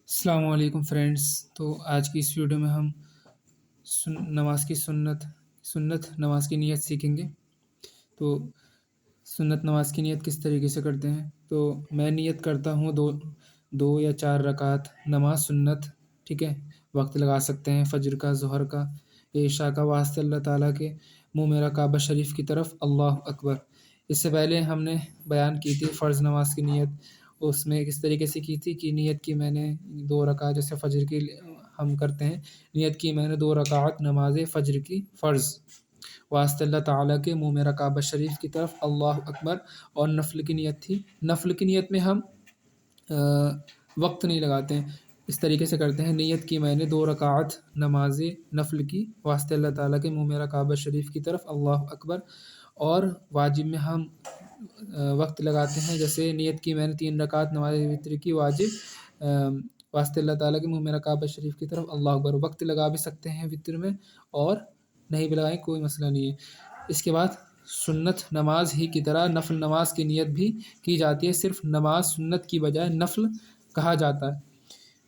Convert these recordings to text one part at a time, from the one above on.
السلام علیکم فرینڈس۔ تو آج کی اس ویڈیو میں ہم نماز کی سنت نماز کی نیت سیکھیں گے۔ تو سنت نماز کی نیت کس طریقے سے کرتے ہیں؟ تو میں نیت کرتا ہوں دو یا 4 رکعت نماز سنت، ٹھیک ہے۔ وقت لگا سکتے ہیں فجر کا، ظہر کا، عشاء کا، واسطے اللہ تعالیٰ کے منہ میرا کعبہ شریف کی طرف، اللہ اکبر۔ اس سے پہلے ہم نے بیان کی تھی فرض نماز کی نیت، اس میں کس طریقے سے کی تھی کہ نیت کی میں نے 2 رکعت، جیسے فجر کی ہم کرتے ہیں، نیت کی میں نے 2 رکعت نماز فجر کی فرض، واسطے اللہ تعالیٰ کے منہ میرا کعبہ شریف کی طرف، اللہ اکبر۔ اور نفل کی نیت تھی، نفل کی نیت میں ہم وقت نہیں لگاتے ہیں، اس طریقے سے کرتے ہیں، نیت کی میں نے 2 رکعت نماز نفل کی، واسطے اللہ تعالیٰ کے منہ میرا کعبہ شریف کی طرف، اللہ اکبر۔ اور واجب میں ہم وقت لگاتے ہیں، جیسے نیت کی میں نے 3 رکعت نماز وتر کی واجب، واسطے اللہ تعالیٰ کے منہ میرا کعبہ شریف کی طرف، اللہ اکبر۔ وقت لگا بھی سکتے ہیں وتر میں، اور نہیں بھی لگائیں، کوئی مسئلہ نہیں ہے۔ اس کے بعد سنت نماز ہی کی طرح نفل نماز کی نیت بھی کی جاتی ہے، صرف نماز سنت کی بجائے نفل کہا جاتا ہے۔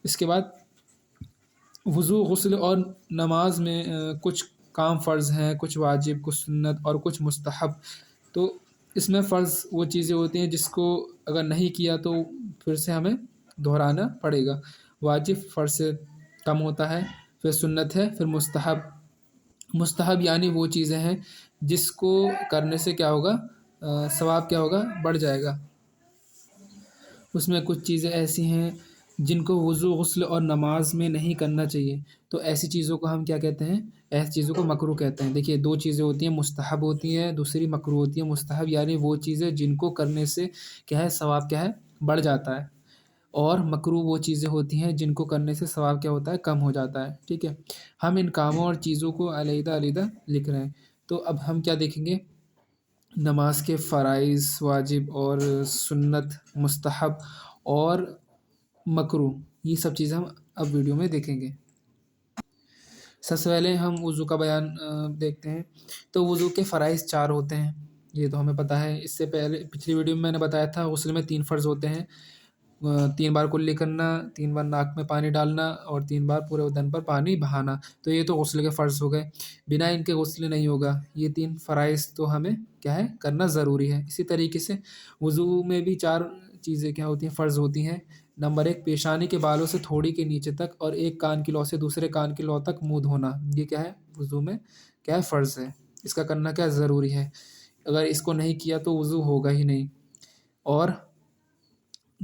اس کے بعد وضو، غسل اور نماز میں کچھ کام فرض ہیں، کچھ واجب، کچھ سنت اور کچھ مستحب۔ تو اس میں فرض وہ چیزیں ہوتی ہیں جس کو اگر نہیں کیا تو پھر سے ہمیں دہرانا پڑے گا۔ واجب فرض سے کم ہوتا ہے، پھر سنت ہے، پھر مستحب یعنی وہ چیزیں ہیں جس کو کرنے سے کیا ہوگا، ثواب کیا ہوگا، بڑھ جائے گا۔ اس میں کچھ چیزیں ایسی ہیں جن کو وضو، غسل اور نماز میں نہیں کرنا چاہیے، تو ایسی چیزوں کو ہم کیا کہتے ہیں، ایسی چیزوں کو مکروہ کہتے ہیں۔ دیکھیے 2 چیزیں ہوتی ہیں، مستحب ہوتی ہیں، دوسری مکروہ ہوتی ہیں۔ مستحب یعنی وہ چیزیں جن کو کرنے سے کیا ہے، ثواب کیا ہے، بڑھ جاتا ہے، اور مکروہ وہ چیزیں ہوتی ہیں جن کو کرنے سے ثواب کیا ہوتا ہے، کم ہو جاتا ہے، ٹھیک ہے۔ ہم ان کاموں اور چیزوں کو علیحدہ علیحدہ لکھ رہے ہیں۔ تو اب ہم کیا دیکھیں گے، نماز کے فرائض، واجب اور سنت، مستحب اور مکروہ، یہ سب چیزیں ہم اب ویڈیو میں دیکھیں گے۔ سب سے پہلے ہم وضو کا بیان دیکھتے ہیں۔ تو وضو کے فرائض 4 ہوتے ہیں، یہ تو ہمیں پتہ ہے۔ اس سے پہلے پچھلی ویڈیو میں نے بتایا تھا غسل میں 3 فرض ہوتے ہیں، 3 بار کلی کرنا، 3 بار ناک میں پانی ڈالنا، اور 3 بار پورے بدن پر پانی بہانا۔ تو یہ تو غسل کے فرض ہو گئے، بنا ان کے غسل نہیں ہوگا۔ یہ 3 فرائض تو ہمیں کیا ہے، کرنا ضروری ہے۔ اسی طریقے سے وضو میں بھی 4 چیزیں کیا ہوتی ہیں، فرض ہوتی ہیں۔ نمبر 1، پیشانی کے بالوں سے تھوڑی کے نیچے تک اور ایک کان کی لو سے دوسرے کان کی لو تک منہ دھونا، یہ کیا ہے، وضو میں کیا ہے، فرض ہے، اس کا کرنا کیا ضروری ہے۔ اگر اس کو نہیں کیا تو وضو ہوگا ہی نہیں۔ اور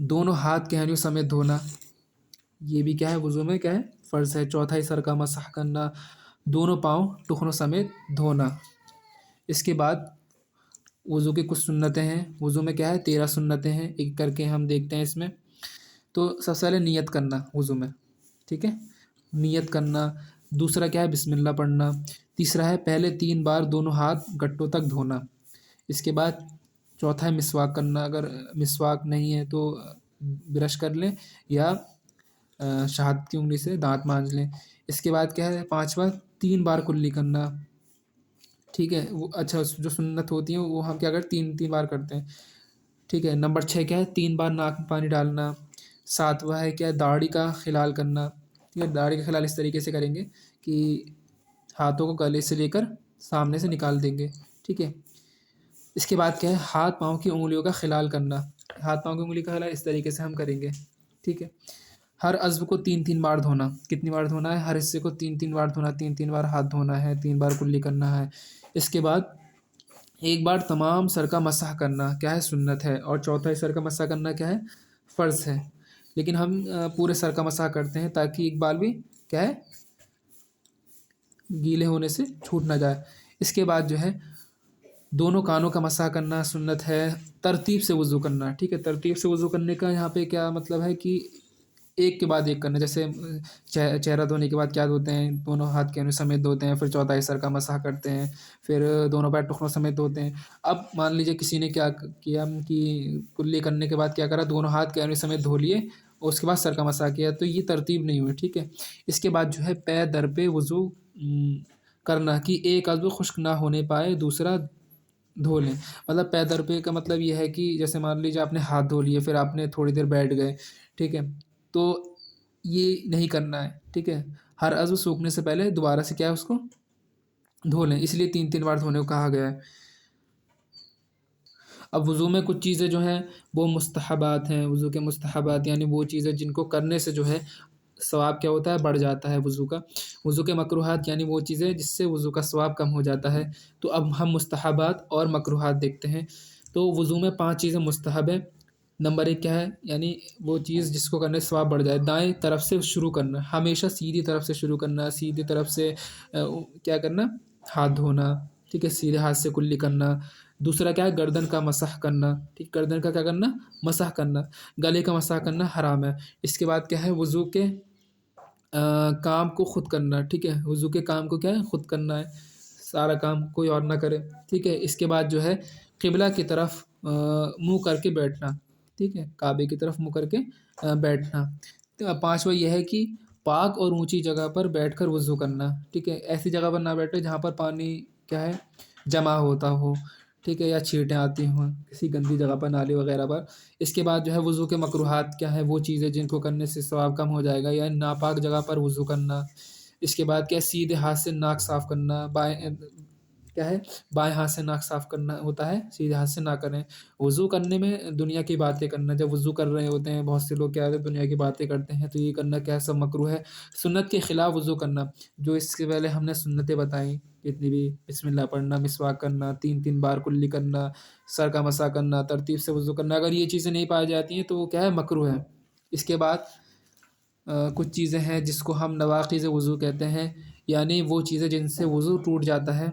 دونوں ہاتھ کہنیوں سمیت دھونا، یہ بھی کیا ہے، وضو میں کیا ہے، فرض ہے۔ چوتھا، سر کا مسح کرنا، دونوں پاؤں ٹخنوں سمیت دھونا۔ اس کے بعد وضو کی کچھ سنتیں ہیں، وضو میں کیا ہے، 13 سنتیں ہیں، ایک کر کے ہم دیکھتے ہیں اس میں۔ تو سب سے پہلے نیت کرنا وضو میں، ٹھیک ہے، نیت کرنا۔ دوسرا کیا ہے، بسم اللہ پڑھنا۔ تیسرا ہے پہلے 3 بار دونوں ہاتھ گٹوں تک دھونا۔ اس کے بعد چوتھا ہے مسواک کرنا، اگر مسواک نہیں ہے تو برش کر لیں یا شہادت کی انگلی سے دانت مانج لیں۔ اس کے بعد کیا ہے، 5واں 3 بار کلی کرنا، ٹھیک ہے۔ وہ اچھا، جو سنت ہوتی ہیں وہ ہم کیا کرتے ہیں، 3 بار کرتے ہیں، ٹھیک ہے۔ نمبر 6 کیا ہے، 3 بار ناک میں پانی ڈالنا۔ 7واں ہے کیا ہے، داڑھی کا خلال کرنا، ٹھیک ہے۔ داڑھی کا خلال اس طریقے سے کریں گے کہ ہاتھوں کو گلے سے لے کر سامنے سے نکال دیں گے، ٹھیک ہے۔ اس کے بعد کیا ہے، ہاتھ پاؤں کی انگلیوں کا خلال کرنا۔ ہاتھ پاؤں کی انگلی کا خلال اس طریقے سے ہم کریں گے، ٹھیک ہے۔ ہر عضو کو 3 بار دھونا، کتنی بار دھونا ہے، ہر حصے کو 3 بار دھونا، 3 بار ہاتھ دھونا ہے، 3 بار کلی کرنا ہے۔ اس کے بعد 1 بار تمام سر کا مسح کرنا، کیا ہے، سنت ہے، اور چوتھا سر کا مسح کرنا کیا ہے، فرض ہے، لیکن ہم پورے سر کا مسح کرتے ہیں تاکہ ایک بال بھی کیا ہے، گیلے ہونے سے چھوٹ نہ جائے۔ اس کے بعد جو ہے دونوں کانوں کا مسح کرنا سنت ہے، ترتیب سے وضو کرنا، ٹھیک ہے۔ ترتیب سے وضو کرنے کا یہاں پہ کیا مطلب ہے کہ ایک کے بعد ایک کرنا، جیسے چہرہ دھونے کے بعد کیا دھوتے ہیں، دونوں ہاتھ کے سمیت دھوتے ہیں، پھر چوتھائی سر کا مسح کرتے ہیں، پھر دونوں پیر ٹخنوں سمیت دھوتے ہیں۔ اب مان لیجیے کسی نے کیا کیا کہ کلی کرنے کے بعد کیا کرا، دونوں ہاتھ کے سمیت دھو لیے اور اس کے بعد سر کا مسح کیا، تو یہ ترتیب نہیں ہوئی، ٹھیک ہے۔ اس کے بعد جو ہے پے در پہ وضو کرنا کہ ایک عضو خشک نہ ہونے پائے دوسرا دھو لیں۔ مطلب پے در پہ کا مطلب یہ ہے کہ جیسے مان لیجیے آپ نے ہاتھ دھو لیے، پھر آپ نے تھوڑی دیر بیٹھ گئے، ٹھیک ہے، تو یہ نہیں کرنا ہے، ٹھیک ہے؟ ہر عضو سوکھنے سے پہلے دوبارہ سے کیا ہے اس کو دھو لیں، اس لیے 3 بار دھونے کو کہا گیا ہے۔ اب وضو میں کچھ چیزیں جو ہیں وہ مستحبات ہیں، وضو کے مستحبات یعنی وہ چیزیں جن کو کرنے سے جو ہے ثواب کیا ہوتا ہے، بڑھ جاتا ہے وضو کا۔ وضو کے مکروہات یعنی وہ چیزیں جس سے وضو کا ثواب کم ہو جاتا ہے۔ تو اب ہم مستحبات اور مکروہات دیکھتے ہیں۔ تو وضو میں 5 چیزیں مستحب ہیں۔ نمبر 1 کیا ہے؟ یعنی وہ چیز جس کو کرنے سے ثواب بڑھ جائے، دائیں طرف سے شروع کرنا، ہمیشہ سیدھی طرف سے شروع کرنا، سیدھی طرف سے کیا کرنا، ہاتھ دھونا، ٹھیک ہے؟ سیدھے ہاتھ سے کلی کرنا۔ دوسرا کیا ہے؟ گردن کا مسح کرنا، ٹھیک، گردن کا کیا کرنا، مسح کرنا۔ گلے کا مسح کرنا حرام ہے۔ اس کے بعد کیا ہے؟ وضو کے کام کو خود کرنا، ٹھیک ہے؟ وضو کے کام کو کیا ہے؟ خود کرنا ہے، سارا کام کوئی اور نہ کرے، ٹھیک ہے؟ اس کے بعد جو ہے قبلہ کی طرف منہ کر کے بیٹھنا، ٹھیک ہے؟ کعبے کی طرف منہ کر کے بیٹھنا۔ تو 5واں یہ ہے کہ پاک اور اونچی جگہ پر بیٹھ کر وضو کرنا، ٹھیک ہے؟ ایسی جگہ پر نہ بیٹھے جہاں پر پانی کیا ہے، جمع ہوتا ہو، ٹھیک ہے؟ یا چھینٹیں آتی ہوں کسی گندی جگہ پر، نالی وغیرہ پر۔ اس کے بعد جو ہے وضو کے مکروہات کیا ہے؟ وہ چیزیں جن کو کرنے سے ثواب کم ہو جائے گا، یا ناپاک جگہ پر وضو کرنا۔ اس کے بعد کیا ہے؟ سیدھے ہاتھ سے ناک صاف کرنا، کیا ہے؟ بائیں ہاتھ سے ناک صاف کرنا ہوتا ہے، سیدھے ہاتھ سے نہ کریں۔ وضو کرنے میں دنیا کی باتیں کرنا، جب وضو کر رہے ہوتے ہیں بہت سے لوگ کیا ہے دنیا کی باتیں کرتے ہیں، تو یہ کرنا کیا ہے؟ سب مکروہ ہے۔ سنت کے خلاف وضو کرنا، جو اس سے پہلے ہم نے سنتیں بتائیں اتنی بھی، بسم اللہ پڑھنا، مسواک کرنا، 3 بار کلی کرنا، سر کا مسح کرنا، ترتیب سے وضو کرنا، اگر یہ چیزیں نہیں پائی جاتی ہیں تو وہ کیا ہے؟ مکروہ ہے۔ اس کے بعد کچھ چیزیں ہیں جس کو ہم نواقض وضو کہتے ہیں، یعنی وہ چیزیں جن سے وضو ٹوٹ جاتا ہے۔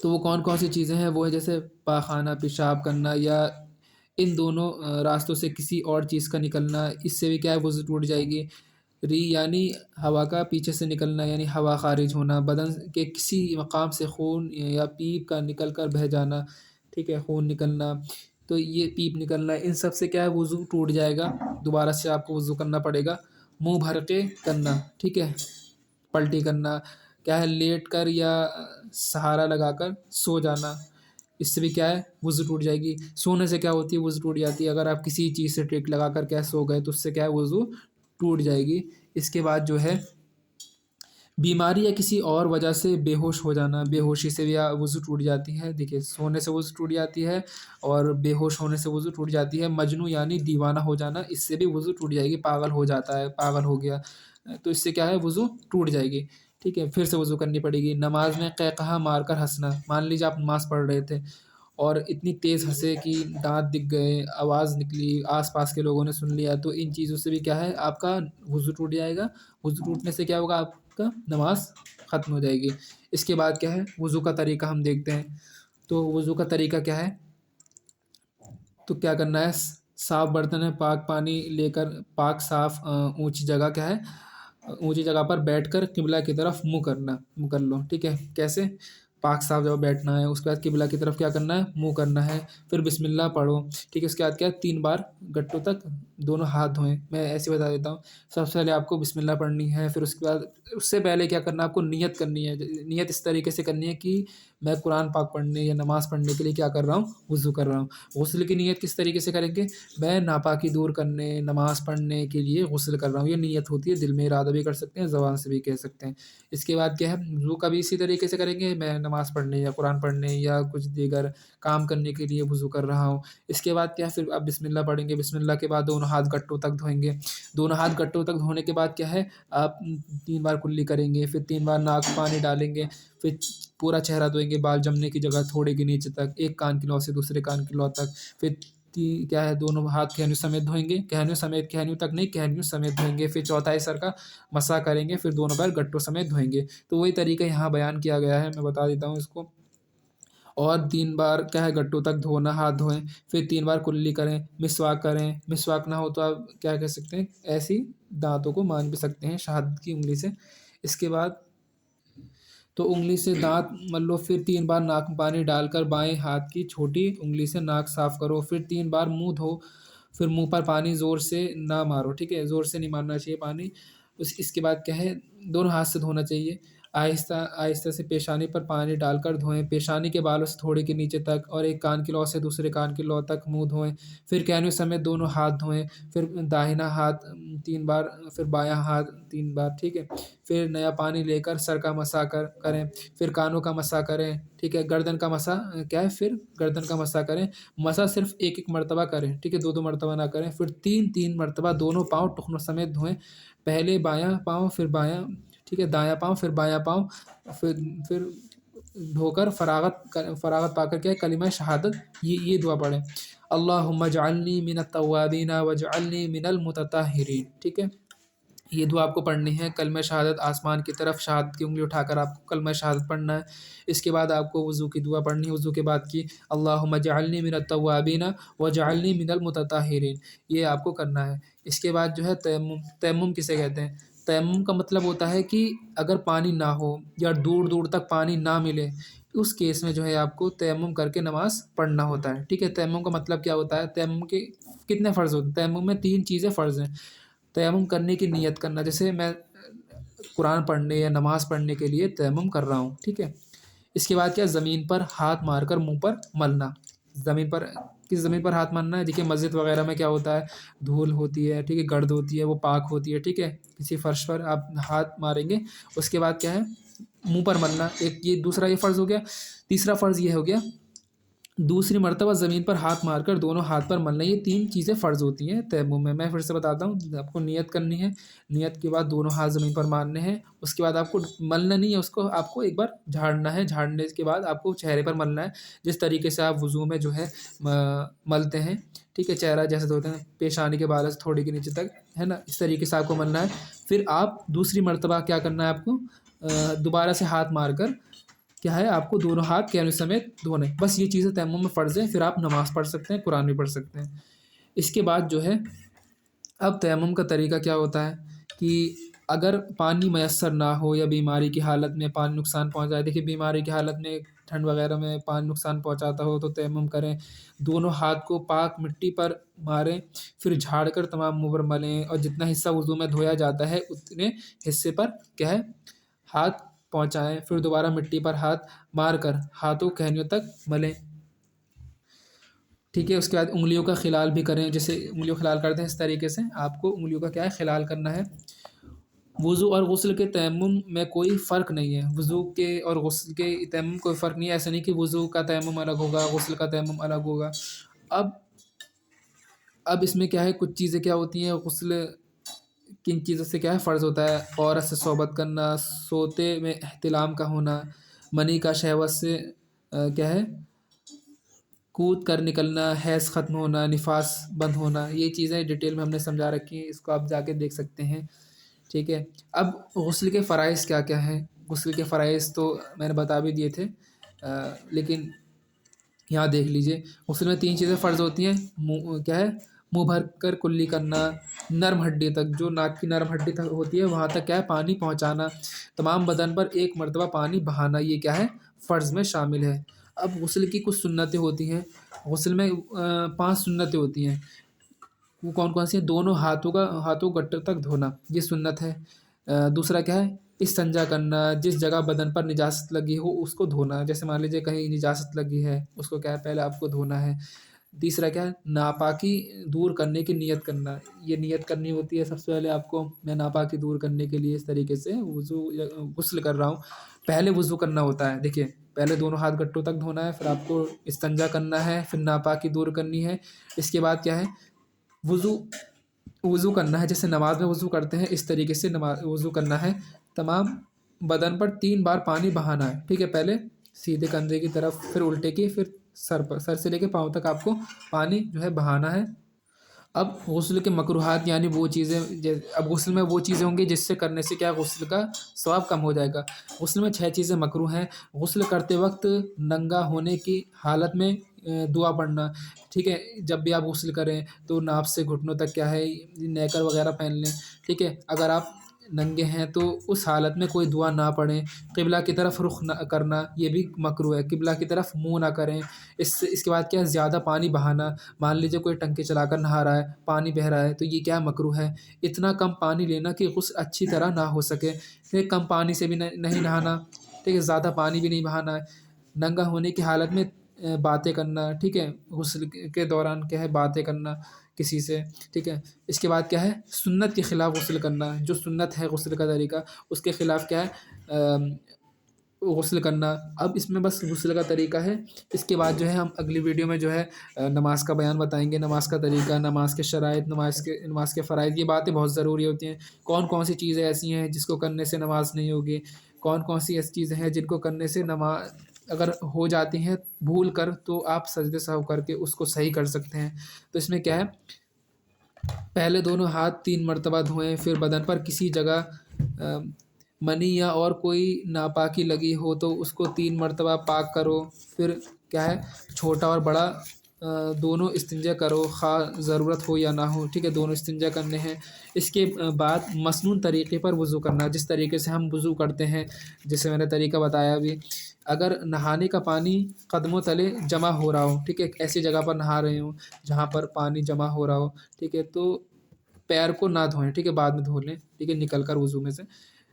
تو وہ کون کون سی چیزیں ہیں؟ وہ ہے جیسے پاخانہ، پیشاب کرنا، یا ان دونوں راستوں سے کسی اور چیز کا نکلنا، اس سے بھی کیا ہے؟ وضو ٹوٹ جائے گی۔ ری یعنی ہوا کا پیچھے سے نکلنا، یعنی ہوا خارج ہونا، بدن کے کسی مقام سے خون یا پیپ کا نکل کر بہہ جانا، ٹھیک ہے؟ خون نکلنا، تو یہ پیپ نکلنا، ان سب سے کیا ہے؟ وضو ٹوٹ جائے گا، دوبارہ سے آپ کو وضو کرنا پڑے گا۔ منہ بھر کے کرنا، ٹھیک ہے؟ پلٹی کرنا، کیا ہے؟ لیٹ کر یا سہارا لگا کر سو جانا، اس سے بھی کیا ہے؟ وضو ٹوٹ جائے گی۔ سونے سے کیا ہوتی ہے؟ وضو ٹوٹ جاتی ہے۔ اگر آپ کسی چیز سے ٹیک لگا کر کیا سو گئے تو اس سے کیا ہے؟ وضو ٹوٹ جائے گی۔ اس کے بعد جو ہے بیماری یا کسی اور وجہ سے بے ہوش ہو جانا، بے ہوشی سے بھی وضو ٹوٹ جاتی ہے۔ دیکھیے، سونے سے وضو ٹوٹ جاتی ہے اور بے ہوش ہونے سے وضو ٹوٹ جاتی ہے۔ مجنون یعنی دیوانہ ہو جانا، اس سے بھی وضو ٹوٹ جائے گی، پاگل ہو جاتا ہے، پاگل ہو گیا تو اس سے کیا ہے؟ وضو ٹوٹ جائے گی، ٹھیک ہے؟ پھر سے وضو کرنی پڑے گی۔ نماز میں قہقہا مار کر ہنسنا، مان لیجیے آپ نماز پڑھ رہے تھے اور اتنی تیز ہنسے کہ دانت دکھ گئے، آواز نکلی، آس پاس کے لوگوں نے سن لیا، تو ان چیزوں سے بھی کیا ہے؟ آپ کا وضو ٹوٹ جائے گا۔ وضو ٹوٹنے سے کیا ہوگا؟ آپ کا نماز ختم ہو جائے گی۔ اس کے بعد کیا ہے؟ وضو کا طریقہ ہم دیکھتے ہیں۔ تو وضو کا طریقہ کیا ہے؟ تو کیا کرنا ہے؟ صاف برتن ہے، پاک پانی لے کر، پاک صاف اونچی جگہ کیا ہے؟ اونچی جگہ پر بیٹھ کر قبلہ کی طرف منہ کر لو، ٹھیک ہے؟ کیسے؟ پاک صاف جگہ بیٹھنا ہے، اس کے بعد قبلہ کی طرف کیا کرنا ہے؟ منہ کرنا ہے، پھر بسم اللہ پڑھو، ٹھیک ہے؟ اس کے بعد کیا؟ 3 بار گٹوں تک دونوں ہاتھ دھوئیں۔ میں ایسے بتا دیتا ہوں، سب سے پہلے آپ کو بسم اللہ پڑھنی ہے، پھر اس کے بعد اس سے پہلے کیا کرنا ہے؟ آپ کو نیت کرنی ہے۔ نیت اس طریقے سے کرنی ہے کہ میں قرآن پاک پڑھنے یا نماز پڑھنے کے لیے کیا کر رہا ہوں؟ وضو کر رہا ہوں۔ غسل کی نیت کس طریقے سے کریں گے؟ میں ناپاکی دور کرنے، نماز پڑھنے کے لیے غسل کر رہا ہوں، یہ نیت ہوتی ہے، دل میں ارادہ بھی کر سکتے ہیں، زبان سے بھی کہہ سکتے ہیں۔ اس کے بعد کیا ہے؟ وضو کا بھی اسی طریقے سے کریں گے، میں نماز پڑھنے یا قرآن پڑھنے یا کچھ دیگر کام کرنے کے لیے وضو کر رہا ہوں۔ اس کے بعد کیا ہے؟ پھر آپ بسم اللہ پڑھیں گے، بسم اللہ کے بعد دونوں ہاتھ گٹوں تک دھوئیں گے۔ دونوں ہاتھ گٹوں تک دھونے کے بعد کیا ہے؟ آپ 3 بار کلی کریں گے، پھر 3 بار ناک پانی ڈالیں گے، پھر پورا چہرہ دھوئیں گے، بال جمنے کی جگہ تھوڑے کے نیچے تک، ایک کان کی لو سے دوسرے کان کی لو تک، پھر کیا ہے؟ دونوں ہاتھ کہنیوں سمیت دھوئیں گے، کہنیوں سمیت، کہنیوں تک نہیں، کہنیوں سمیت دھوئیں گے، پھر چوتھائی سر کا مسح کریں گے، پھر دونوں بار گٹوں سمیت دھوئیں گے۔ تو وہی طریقہ یہاں بیان کیا گیا ہے، میں بتا دیتا ہوں اس کو۔ اور 3 بار کیا ہے؟ گٹوں تک دھونا، ہاتھ دھوئیں، پھر 3 بار کلی کریں، مسواک کریں، مسواک نہ ہو تو آپ کیا کہہ سکتے ہیں؟ ایسی دانتوں کو مانج بھی سکتے ہیں شہادت کی انگلی سے۔ اس کے بعد تو انگلی سے دانت مل لو، پھر 3 بار ناک میں پانی ڈال کر بائیں ہاتھ کی چھوٹی انگلی سے ناک صاف کرو، پھر 3 بار منہ دھو، پھر منہ پر پانی زور سے نہ مارو، ٹھیک ہے؟ زور سے نہیں مارنا چاہیے پانی۔ اس کے بعد کیا ہے؟ دونوں ہاتھ سے دھونا چاہیے۔ آہستہ آہستہ سے پیشانی پر پانی ڈال کر دھوئیں، پیشانی کے بالوں سے تھوڑے کے نیچے تک اور ایک کان کی لو سے دوسرے کان کی لو تک منہ دھوئیں، پھر کینوی سمیت دونوں ہاتھ دھوئیں، پھر داہنا ہاتھ 3 بار، پھر بایاں ہاتھ 3 بار، ٹھیک ہے۔ پھر نیا پانی لے کر سر کا مسح کریں، پھر کانوں کا مسح کریں، ٹھیک ہے۔ گردن کا مسح کیا ہے، پھر گردن کا مسح کریں، مسح صرف ایک ایک مرتبہ کریں، ٹھیک ہے، 2 مرتبہ نہ کریں۔ پھر 3 مرتبہ دونوں پاؤں ٹخنوں سمیت دھوئیں، پہلے بایاں پاؤں پھر بایاں، ٹھیک ہے، دایاں پاؤں پھر بایاں پاؤں، پھر دھو کر فراغت پا کر کیا ہے، کلمہ شہادت یہ دعا پڑھیں، اللہم اجعلنی من التوابین واجعلنی من المتطہرین، ٹھیک ہے۔ یہ دعا آپ کو پڑھنی ہے، کلمہ شہادت آسمان کی طرف شہادت کی انگلی اٹھا کر آپ کو کلمہ شہادت پڑھنا ہے۔ اس کے بعد آپ کو وضو کی دعا پڑھنی ہے، وضو کے بعد کی اللہم اجعلنی من التوابین واجعلنی من المتطہرین، یہ آپ کو کرنا ہے۔ اس کے بعد جو ہے تیمم، تیمم کسے کہتے ہیں؟ تیمم کا مطلب ہوتا ہے کہ اگر پانی نہ ہو یا دور دور تک پانی نہ ملے، اس کیس میں جو ہے آپ کو تیمم کر کے نماز پڑھنا ہوتا ہے، ٹھیک ہے۔ تیمم کا مطلب کیا ہوتا ہے؟ تیمم کے کتنے فرض ہوتے ہیں؟ تیمم میں 3 چیزیں فرض ہیں۔ تیمم کرنے کی نیت کرنا، جیسے میں قرآن پڑھنے یا نماز پڑھنے کے لیے تیمم کر رہا ہوں، ٹھیک ہے۔ اس کے بعد کیا، زمین پر ہاتھ مار کر منہ پر ملنا، زمین پر، کس زمین پر ہاتھ مارنا ہے؟ دیکھیے مسجد وغیرہ میں کیا ہوتا ہے، دھول ہوتی ہے، ٹھیک ہے، گرد ہوتی ہے، وہ پاک ہوتی ہے، ٹھیک ہے، کسی فرش پر آپ ہاتھ ماریں گے، اس کے بعد کیا ہے، منہ پر ملنا، ایک یہ دوسرا یہ فرض ہو گیا۔ تیسرا فرض یہ ہو گیا، دوسری مرتبہ زمین پر ہاتھ مار کر دونوں ہاتھ پر ملنا، یہ 3 چیزیں فرض ہوتی ہیں تیمم میں۔ میں پھر سے بتاتا ہوں، آپ کو نیت کرنی ہے، نیت کے بعد دونوں ہاتھ زمین پر مارنے ہیں، اس کے بعد آپ کو ملنا نہیں ہے، اس کو آپ کو ایک بار جھاڑنا ہے، جھاڑنے کے بعد آپ کو چہرے پر ملنا ہے، جس طریقے سے آپ وضو میں جو ہے ملتے ہیں، ٹھیک ہے، چہرہ جیسے دھوتے ہیں، پیشانی کے بالوں سے تھوڑے کے نیچے تک، ہے نا، اس طریقے سے آپ کو ملنا ہے۔ پھر آپ دوسری مرتبہ کیا کرنا ہے آپ کو، دوبارہ سے ہاتھ مار کر کیا ہے، آپ کو دونوں ہاتھ کینوی سمیت دھونے، بس یہ چیزیں تیمم میں فرض ہیں۔ پھر آپ نماز پڑھ سکتے ہیں، قرآن بھی پڑھ سکتے ہیں۔ اس کے بعد جو ہے، اب تیمم کا طریقہ کیا ہوتا ہے کہ اگر پانی میسر نہ ہو یا بیماری کی حالت میں پانی نقصان پہنچائے، دیکھیے بیماری کی حالت میں ٹھنڈ وغیرہ میں پانی نقصان پہنچاتا ہو تو تیمم کریں، دونوں ہاتھ کو پاک مٹی پر ماریں، پھر جھاڑ کر تمام منہ پر ملیں، اور جتنا حصہ وضو میں دھویا جاتا ہے اتنے حصے پر کیا ہے، ہاتھ پہنچائیں، پھر دوبارہ مٹی پر ہاتھ مار کر ہاتھوں کہنیوں تک ملیں، ٹھیک ہے۔ اس کے بعد انگلیوں کا خلال بھی کریں، جیسے انگلیوں خلال کرتے ہیں اس طریقے سے آپ کو انگلیوں کا کیا ہے، خلال کرنا ہے۔ وضو اور غسل کے تیمم میں کوئی فرق نہیں ہے، وضو کے اور غسل کے تیمم کوئی فرق نہیں ہے، ایسا نہیں کہ وضو کا تیمم الگ ہوگا، غسل کا تیمم الگ ہوگا۔ اب اس میں کیا ہے، کچھ چیزیں کیا ہوتی ہیں، غسل کن چیزوں سے کیا ہے فرض ہوتا ہے، عورت سے صحبت کرنا، سوتے میں احتلام کا ہونا، منی کا شہوت سے کیا ہے، کود کر نکلنا، حیض ختم ہونا، نفاس بند ہونا، یہ چیزیں ڈیٹیل میں ہم نے سمجھا رکھی ہیں، اس کو آپ جا کے دیکھ سکتے ہیں، ٹھیک ہے۔ اب غسل کے فرائض کیا کیا ہیں؟ غسل کے فرائض تو میں نے بتا بھی دیے تھے، لیکن یہاں دیکھ لیجئے، غسل میں 3 چیزیں فرض ہوتی ہیں، کیا ہے، منہ بھر کر کلی کرنا، نرم ہڈی تک، جو ناک کی نرم ہڈی تک ہوتی ہے وہاں تک کیا ہے پانی پہنچانا، تمام بدن پر 1 مرتبہ پانی بہانا، یہ کیا ہے، فرض میں شامل ہے۔ اب غسل کی کچھ سنتیں ہوتی ہیں، غسل میں 5 سنتیں ہوتی ہیں، وہ کون کون سی ہیں؟ دونوں ہاتھوں گٹر تک دھونا، یہ سنت ہے۔ دوسرا کیا ہے، استنجا کرنا، جس جگہ بدن پر نجاست لگی ہو اس کو دھونا، جیسے مان لیجیے کہیں نجاست لگی ہے اس کو کیا ہے، پہلے آپ کو دھونا ہے۔ تیسرا کیا ہے، ناپاکی دور کرنے کی نیت کرنا، یہ نیت کرنی ہوتی ہے سب سے پہلے آپ کو، میں ناپاکی دور کرنے کے لیے اس طریقے سے غسل کر رہا ہوں، پہلے وضو کرنا ہوتا ہے، دیکھیے پہلے دونوں ہاتھ گٹوں تک دھونا ہے، پھر آپ کو استنجا کرنا ہے، پھر ناپاکی دور کرنی ہے، اس کے بعد کیا ہے، وضو کرنا ہے، جیسے نماز میں وضو کرتے ہیں اس طریقے سے وضو کرنا ہے، تمام بدن پر 3 بار پانی بہانا ہے، ٹھیک ہے، پہلے سیدھے کندھے کی طرف، پھر الٹے کی، پھر سر سے لے کے پاؤں تک آپ کو پانی جو ہے بہانا ہے۔ اب غسل کے مکروہات، یعنی وہ چیزیں، اب غسل میں وہ چیزیں ہوں گی جس سے کرنے سے کیا غسل کا ثواب کم ہو جائے گا۔ غسل میں 6 چیزیں مکروہ ہیں، غسل کرتے وقت ننگا ہونے کی حالت میں دعا پڑھنا، ٹھیک ہے، جب بھی آپ غسل کریں تو ناف سے گھٹنوں تک کیا ہے نیکر وغیرہ پہن لیں، ٹھیک ہے۔ اگر آپ ننگے ہیں تو اس حالت میں کوئی دعا نہ پڑھیں۔ قبلہ کی طرف رخ نہ کرنا یہ بھی مکروہ ہے، قبلہ کی طرف منہ نہ کریں۔ اس کے بعد کیا ہے، زیادہ پانی بہانا، مان لیجیے کوئی ٹنکی چلا کر نہا رہا ہے، پانی بہہ رہا ہے تو یہ کیا مکروہ ہے، اتنا کم پانی لینا کہ غسل اچھی طرح نہ ہو سکے۔ پھر کم پانی سے بھی نہیں نہانا، ٹھیک ہے، زیادہ پانی بھی نہیں بہانا ہے۔ ننگا ہونے کی حالت میں باتیں کرنا، ٹھیک ہے، غسل کے دوران کیا ہے باتیں کرنا کسی سے، ٹھیک ہے۔ اس کے بعد کیا ہے، سنت کے خلاف غسل کرنا، جو سنت ہے غسل کا طریقہ اس کے خلاف کیا ہے غسل کرنا۔ اب اس میں بس غسل کا طریقہ ہے، اس کے بعد جو ہے ہم اگلی ویڈیو میں جو ہے نماز کا بیان بتائیں گے، نماز کا طریقہ، نماز کے شرائط، نماز کے فرائض، یہ باتیں بہت ضروری ہوتی ہیں۔ کون کون سی چیزیں ایسی ہیں جس کو کرنے سے نماز نہیں ہوگی، کون کون سی ایسی چیزیں ہیں جن کو کرنے سے نماز اگر ہو جاتی ہیں بھول کر تو آپ سجدے سہو کر کے اس کو صحیح کر سکتے ہیں۔ تو اس میں کیا ہے، پہلے دونوں ہاتھ 3 مرتبہ دھوئیں، پھر بدن پر کسی جگہ منی یا اور کوئی ناپاکی لگی ہو تو اس کو 3 مرتبہ پاک کرو۔ پھر کیا ہے، چھوٹا اور بڑا دونوں استنجا کرو، خواہ ضرورت ہو یا نہ ہو، ٹھیک ہے، دونوں استنجا کرنے ہیں۔ اس کے بعد مسنون طریقے پر وضو کرنا، جس طریقے سے ہم وضو کرتے ہیں، جیسے میں نے طریقہ بتایا ابھی۔ اگر نہانے کا پانی قدموں تلے جمع ہو رہا ہو، ٹھیک ہے، ایسی جگہ پر نہا رہے ہوں جہاں پر پانی جمع ہو رہا ہو، ٹھیک ہے، تو پیر کو نہ دھوئیں، ٹھیک ہے، بعد میں دھو لیں، ٹھیک ہے، نکل کر وضو میں سے۔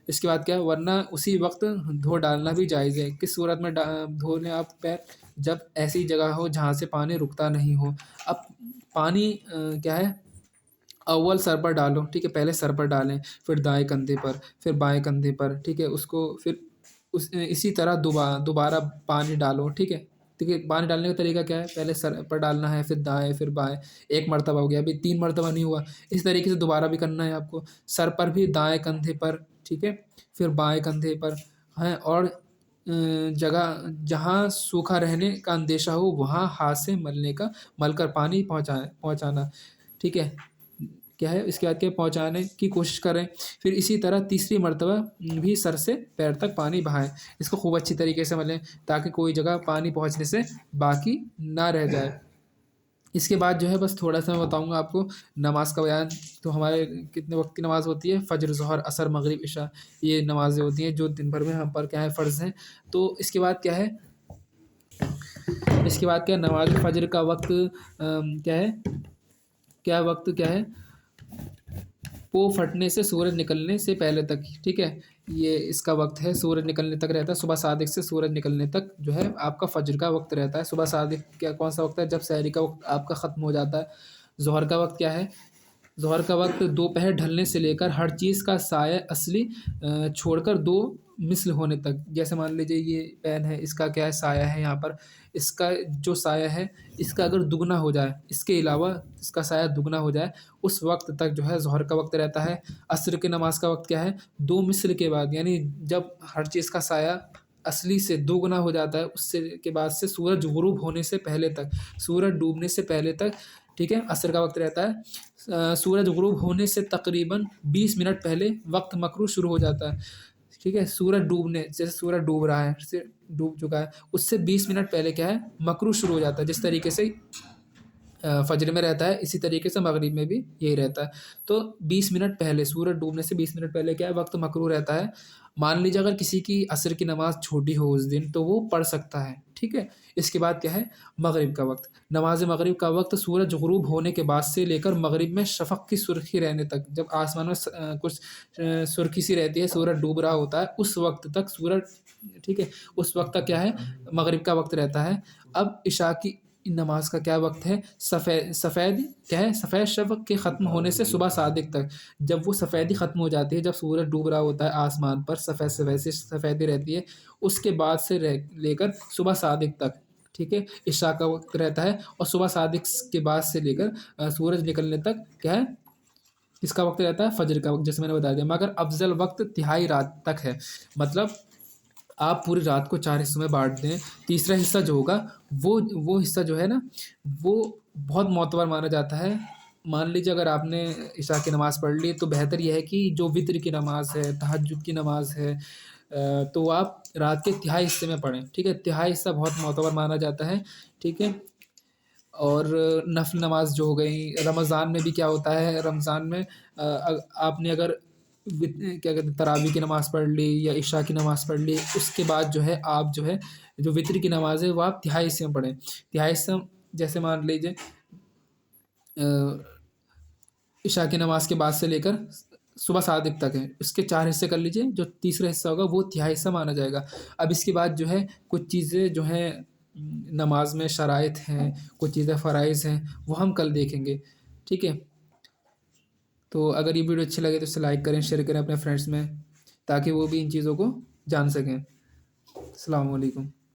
اس کے بعد کیا ہے، ورنہ اسی وقت دھو ڈالنا بھی جائز ہے۔ کس صورت میں دھو لیں آپ پیر، جب ایسی جگہ ہو جہاں سے پانی رکتا نہیں ہو۔ اب پانی کیا ہے، اول سر پر ڈالو، ٹھیک ہے، پہلے سر پر ڈالیں، پھر دائیں کندھے پر، پھر بائیں کندھے پر، ٹھیک ہے، اس کو پھر اسی طرح دوبارہ پانی ڈالو، ٹھیک ہے۔ ٹھیک ہے، پانی ڈالنے کا طریقہ کیا ہے، پہلے سر پر ڈالنا ہے، پھر دائیں، پھر بائیں، 1 مرتبہ ہو گیا، ابھی 3 مرتبہ نہیں ہوا، اس طریقے سے دوبارہ بھی کرنا ہے آپ کو، سر پر بھی، دائیں کندھے پر، ٹھیک ہے، پھر بائیں کندھے پر ہیں، اور جگہ جہاں سوکھا رہنے کا اندیشہ ہو وہاں ہاتھ سے مل کر پانی پہنچانا، ٹھیک ہے، کیا ہے، اس کے بعد کیا پہنچانے کی کوشش کریں۔ پھر اسی طرح تیسری مرتبہ بھی سر سے پیر تک پانی بہائیں، اس کو خوب اچھی طریقے سے ملیں تاکہ کوئی جگہ پانی پہنچنے سے باقی نہ رہ جائے۔ اس کے بعد جو ہے بس تھوڑا سا میں بتاؤں گا آپ کو نماز کا بیان۔ تو ہمارے کتنے وقت کی نماز ہوتی ہے، فجر، ظہر، عصر، مغرب، عشاء، یہ نمازیں ہوتی ہیں جو دن بھر میں ہم پر کیا ہے فرض ہیں۔ تو اس کے بعد کیا ہے، نماز فجر کا وقت کیا ہے، وقت کیا ہے، پو پھٹنے سے سورج نکلنے سے پہلے تک، ٹھیک ہے، یہ اس کا وقت ہے، سورج نکلنے تک رہتا ہے، صبح صادق سے سورج نکلنے تک جو ہے آپ کا فجر کا وقت رہتا ہے۔ صبح صادق کیا کون سا وقت ہے، جب سحری کا وقت آپ کا ختم ہو جاتا ہے۔ ظہر کا وقت کیا ہے، ظہر کا وقت دوپہر ڈھلنے سے لے کر ہر چیز کا سایہ اصلی چھوڑ کر 2 مثل ہونے تک، جیسے مان لیجیے یہ پین ہے، اس کا کیا ہے سایہ ہے، یہاں پر اس کا جو سایہ ہے اس کا اگر دگنا ہو جائے، اس کے علاوہ اس کا سایہ دگنا ہو جائے، اس وقت تک جو ہے ظہر کا وقت رہتا ہے۔ عصر کی نماز کا وقت کیا ہے، 2 مثل کے بعد، یعنی جب ہر چیز کا سایہ اصلی سے 2 گنا ہو جاتا ہے، اس سے کے بعد سے سورج غروب ہونے سے پہلے تک، سورج ڈوبنے سے پہلے تک، ٹھیک ہے، عصر کا وقت رہتا ہے۔ سورج غروب ہونے سے تقریباً 20 منٹ پہلے وقت مکروہ شروع ہو جاتا ہے، ٹھیک ہے، سورج ڈوبنے، جیسے سورج ڈوب رہا ہے، ڈوب چکا ہے، اس سے 20 منٹ پہلے کیا ہے مکروہ شروع ہو جاتا ہے، جس طریقے سے فجر میں رہتا ہے اسی طریقے سے مغرب میں بھی یہی رہتا ہے۔ تو 20 منٹ پہلے، سورج ڈوبنے سے 20 منٹ پہلے کیا ہے وقت مکروہ رہتا ہے۔ مان لیجیے اگر کسی کی عصر کی نماز چھوٹی ہو اس دن تو وہ پڑھ سکتا ہے، ٹھیک ہے۔ اس کے بعد کیا ہے، مغرب کا وقت، نماز مغرب کا وقت سورج غروب ہونے کے بعد سے لے کر مغرب میں شفق کی سرخی رہنے تک، جب آسمان میں کچھ سرخی سی رہتی ہے، سورج ڈوب رہا ہوتا ہے، اس وقت تک سورج، ٹھیک ہے، اس وقت تک کیا ہے مغرب کا وقت رہتا ہے۔ اب عشاء کی نماز کا کیا وقت ہے، سفید کیا ہے، سفید شفق کے ختم ہونے سے صبح صادق تک، جب وہ سفیدی ختم ہو جاتی ہے، جب سورج ڈوب رہا ہوتا ہے آسمان پر، سفیدی رہتی ہے، اس کے بعد سے لے کر صبح صادق تک، ٹھیک ہے، عشاء کا وقت رہتا ہے۔ اور صبح صادق کے بعد سے لے کر سورج نکلنے تک کیا ہے، اس کا وقت رہتا ہے فجر کا وقت، جیسے میں نے بتا دیا۔ مگر افضل وقت تہائی رات تک ہے، مطلب آپ پوری رات کو 4 حصوں میں بانٹ دیں، تیسرا حصہ جو ہوگا وہ حصہ جو ہے نا وہ بہت معتبر مانا جاتا ہے۔ مان لیجیے اگر آپ نے عشاء کی نماز پڑھ لی تو بہتر یہ ہے کہ جو وتر کی نماز ہے، تہجد کی نماز ہے، تو آپ رات کے تہائی حصے میں پڑھیں، ٹھیک ہے، تہائی حصہ بہت معتبر مانا جاتا ہے، ٹھیک ہے۔ اور نفل نماز جو ہو گئی، رمضان میں بھی کیا ہوتا ہے، رمضان میں آپ نے اگر کیا کہتے ہیں تراویح کی نماز پڑھ لی یا عشاء کی نماز پڑھ لی، اس کے بعد جو ہے آپ جو ہے جو وطر کی نماز ہے وہ آپ تہائی حصے میں پڑھیں۔ تہائی حصہ جیسے مان لیجیے عشاء کی نماز کے بعد سے لے کر صبح 7 تک ہے، اس کے 4 حصے کر لیجیے، جو تیسرا حصہ ہوگا وہ تہائی حصہ مانا جائے گا۔ اب اس کے بعد جو ہے کچھ چیزیں جو ہیں نماز میں شرائط ہیں، کچھ چیزیں فرائض ہیں، وہ ہم کل دیکھیں گے، ٹھیک ہے؟ تو اگر یہ ویڈیو اچھی لگے تو اسے لائک کریں، شیئر کریں اپنے فرینڈس میں، تاکہ وہ بھی ان چیزوں کو جان سکیں۔ السلام علیکم۔